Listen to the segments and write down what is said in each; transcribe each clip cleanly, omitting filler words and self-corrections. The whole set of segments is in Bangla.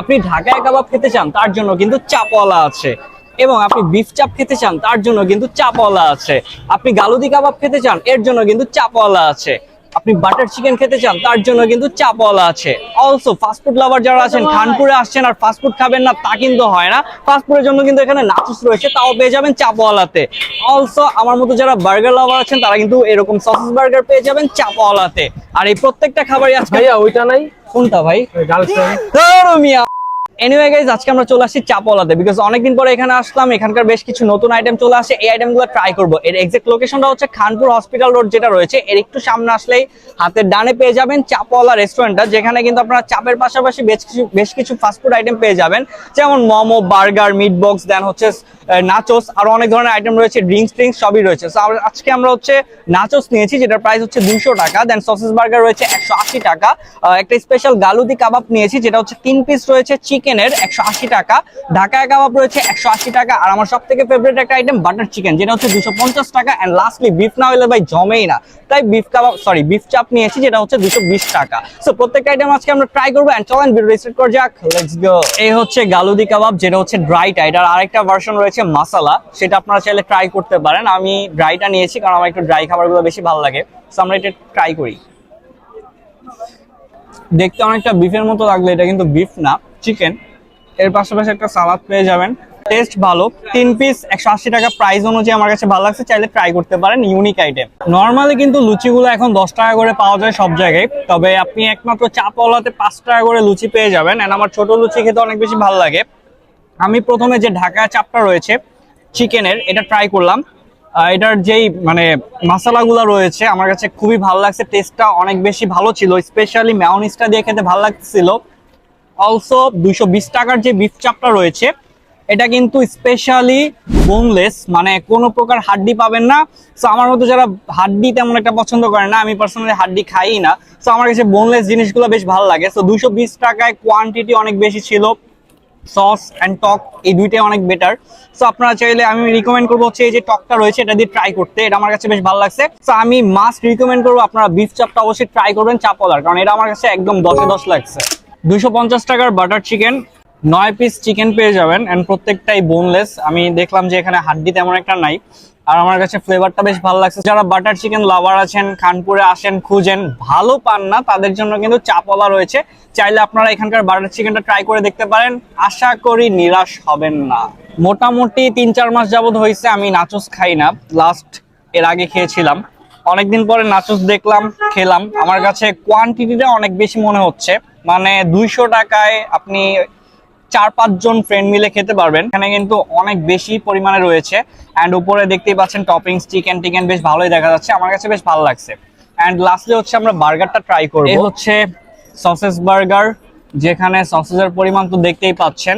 আপনি ঢাকায় কাবাব খেতে চান তার জন্য কিন্তু চাপওয়ালা আছে, এবং আপনি বিফ চাপ খেতে চান তার জন্য কিন্তু চাপওয়ালা আছে। আপনি গালুদি কাবাব খেতে চান এর জন্য কিন্তু চাপওয়ালা আছে। আপনি বাটার চিকেন খেতে চান তার জন্য কিন্তু চাপওয়ালা আছে। অলসো ফাস্টফুড লাভার যারা আছেন, খানপুরে আসছেন আর ফাস্টফুড খাবেন না তা কিন্তু হয় না, ফাস্টফুডের জন্য কিন্তু এখানে নাচুস রয়েছে, তাও পেয়ে যাবেন চাপওয়ালাতে। অলসো আমার মতো যারা বার্গার লাভার আছেন তারা কিন্তু এরকম সসেস বার্গার পেয়ে যাবেন চাপওয়ালাতে। আর এই প্রত্যেকটা খাবারই আজকে ভাইয়া ওইটা নাই, কোনটা ভাই? গার্লফ্রেন্ড। এনিওয়ে গাইস, আজকে আমরা চলে আসছি চাপওয়ালাতে, বিকজ অনেকদিন পরে এখানে আসলাম। এখানকার বেশ কিছু নতুন আইটেম চলে আসে, এই আইটেমগুলো ট্রাই করব। এর এক্সাক্ট লোকেশনটা হচ্ছে খানপুর হসপিটাল রোড যেটা রয়েছে, এর একটু সামনে আসলেই হাতের ডানে পেয়ে যাবেন চাপওয়ালা রেস্টুরেন্টটা, যেখানে কিন্তু আপনারা চাপের পাশাপাশি বেশ কিছু ফাস্টফুড আইটেম পেয়ে যাবেন, যেমন মোমো, বার্গার, মিট বক্স, দেন হচ্ছে নাচোস, আরো অনেক ধরনের আইটেম রয়েছে, ড্রিঙ্কস সবই রয়েছে। সো আজকে আমরা হচ্ছে নাচোস নিয়েছি, যেটার প্রাইস হচ্ছে 200 টাকা। দেন সসেস বার্গার রয়েছে 180 টাকা। একটা স্পেশাল গালুদি কাবাব নিয়েছি, যেটা হচ্ছে 3 পিস রয়েছে চিকেনের, 180 টাকা। ঢাকায় কাবাব রয়েছে 180 টাকা। আর আমার সব থেকে ফেভারিট একটা আইটেম বাটার চিকেন, যেটা হচ্ছে 250 টাকা। এন্ড লাস্টলি বিফ না হলে ভাই জমেই না, তাই বিফ চাপ নিয়েছি, যেটা হচ্ছে 220 টাকা। সো প্রত্যেকটা আইটেম আজকে আমরা ট্রাই করবো। এন্ড চলেন ভিডিও স্টার্ট করা যাক, লেটস গো। এই হচ্ছে গালুদি কাবাব, যেটা হচ্ছে ড্রাই টাইট, আর আরেকটা ভার্সন রয়েছে মাসালা, সেটা আপনারা চাইলে ট্রাই করতে পারেন। আমি ড্রাইটা নিয়েছি কারণ আমার একটু ড্রাই খাবারগুলো বেশি ভালো লাগে। সো আমরা এটা ট্রাই করি। দেখতে অনেকটা বিফের মতো লাগলে এটা কিন্তু বিফ না, চিকেন। এর পাশাপাশি একটা সালাদ পেয়ে যাবেন, টেস্ট ভালো। 3 পিস 180 টাকা, প্রাইস অনুযায়ী আমার কাছে ভালো লাগছে, চাইলে ট্রাই করতে পারেন, ইউনিক আইটেম। নর্মালি কিন্তু লুচিগুলো এখন 10 টাকা করে পাওয়া যায় সব জায়গায়, তবে আপনি একমাত্র চাপওয়ালাতে 5 টাকা করে লুচি পেয়ে যাবেন। এন্ড আমার ছোট লুচি খেতে অনেক বেশি ভালো লাগে। আমি প্রথমে যে ঢাকা চাপটা রয়েছে চিকেনের, এটা ট্রাই করলাম। এটার যেই মানে মশলাগুলো রয়েছে আমার কাছে খুবই ভালো লাগছে, টেস্টটা অনেক বেশি ভালো ছিল, স্পেশালি মেয়োনিজটা দিয়ে খেতে ভালো লাগছিল। অলসো 220 টাকার যে বিফ চাপটা রয়েছে, এটা কিন্তু স্পেশালি বোনলেস, মানে কোনো প্রকার হাড্ডি পাবেন না। সো আমার মতো যারা হাড্ডি তেমন একটা পছন্দ করে না, আমি পার্সোনালি হাড্ডি খাই না, সো আমার কাছে বোনলেস জিনিসগুলো বেশ ভালো লাগে। সো 220 টাকায় কোয়ান্টিটি অনেক বেশি ছিল, সস এন্ড টক এই দুইটাই অনেক বেটার। সো আপনারা চাইলে, আমি রিকমেন্ড করবো হচ্ছে এই যে টকটা রয়েছে এটা দিয়ে ট্রাই করতে, এটা আমার কাছে বেশ ভালো লাগছে। সো আমি মাস্ট রিকমেন্ড করবো আপনারা বিফ চাপটা অবশ্যই ট্রাই করবেন চাপওয়ালার, কারণ এটা আমার কাছে একদম 10-এ 10 লাগছে। 250 টাকার বাটার চিকেন, 9 পিস চিকেন পেয়ে যাবেন, এন্ড প্রত্যেকটাই বোনলেস। আমি দেখলাম যে এখানে হাড্ডি তেমন একটা নাই, আর আমার কাছে ফ্লেভারটা বেশ ভালো লাগছে। যারা বাটার চিকেন লাভার আছেন, খানপুরে আসেন, খুঁজেন, ভালো পান না, তাদের জন্য কিন্তু চাপওয়ালা রয়েছে, চাইলে আপনারা এখানকার বাটার চিকেনটা ট্রাই করে দেখতে পারেন, আশা করি নিরাশ হবেন না। মোটামুটি 3-4 মাস যাবত হয়েছে আমি নাচোস খাই না, লাস্ট এর আগে খেয়েছিলাম। অনেকদিন পরে নাচোস দেখলাম, খেলাম, আমার কাছে কোয়ান্টিটিটা অনেক বেশি মনে হচ্ছে। মানে 200 টাকায় আপনি 4-5 জন ফ্রেন্ড মিলে খেতে পারবেন। এখানে কিন্তু অনেক বেশি পরিমাণে রয়েছে, এন্ড উপরে দেখতেই পাচ্ছেন টপিংস, চিকেন বেশ ভালোই দেখা যাচ্ছে, আমার কাছে বেশ ভালো লাগছে। এন্ড লাস্টলি হচ্ছে আমরা বার্গারটা ট্রাই করব। এই হচ্ছে সসেস বার্গার, যেখানে সসেসের পরিমাণ তো দেখতেই পাচ্ছেন।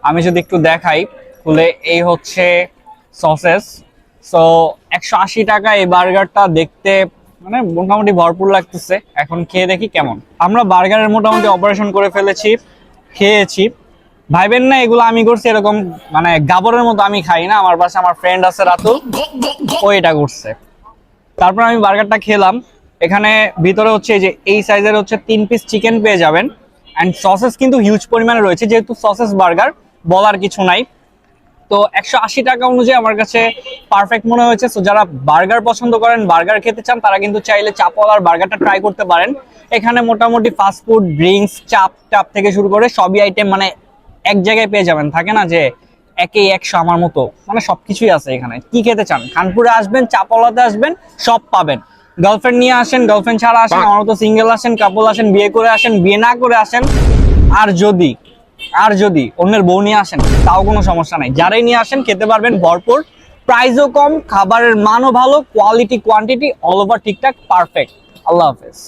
আমি যদি একটু দেখাই খুলে, এই হচ্ছে সসেস। সো 180 টাকা এই বার্গারটা, দেখতে মানে মোটামুটি ভরপুর লাগতেছে। এখন খেয়ে দেখি কেমন। আমরা বার্গারের মোটামুটি অপারেশন করে ফেলেছি, খেয়েছি। ভাইবেন না এগুলো আমি করছি এরকম, মানে গাবরের মতো আমি খাই না, আমার পাশে আমার ফ্রেন্ড আছে রাতুল, ও এটা করছে। তারপর আমি বার্গারটা খেলাম। এখানে ভিতরে হচ্ছে যে এই সাইজের হচ্ছে 3 পিস চিকেন পেয়ে যাবেন, এন্ড সসেস কিন্তু হিউজ পরিমাণে রয়েছে, যেহেতু সসেস বার্গার বলার কিছু নাই। তো 180 টাকা অনুযায়ী আমার কাছে পারফেক্ট মনে হয়েছে। সো যারা বার্গার পছন্দ করেন, বার্গার খেতে চান, তারা কিন্তু চাইলে চাপওয়ালার বার্গারটা ট্রাই করতে পারেন। এখানে মোটামুটি ফাস্টফুড, ড্রিঙ্কস, চাপ থেকে শুরু করে সবই আইটেম মানে এক জায়গায় পেয়ে যাবেন। থাকে না যে একেই 100 আমার মতো, মানে সবকিছুই আছে এখানে। কি খেতে চান, খানপুরে আসবেন, চাপওয়ালাতে আসবেন, সব পাবেন। গার্লফ্রেন্ড নিয়ে আসেন, গার্লফ্রেন্ড ছাড়া আসেন, আমার মতো সিঙ্গেল আসেন, কাপল আসেন, বিয়ে করে আসেন, বিয়ে না করে আসেন, আর যদি অন্যের বউ নিয়ে আসেন তাও কোনো সমস্যা নাই। যারাই নিয়ে আসেন খেতে পারবেন ভরপুর, প্রাইসও কম, খাবারের মানও ভালো, কোয়ালিটি কোয়ান্টিটি অল ওভার ঠিকঠাক পারফেক্ট। আল্লাহ হাফেজ।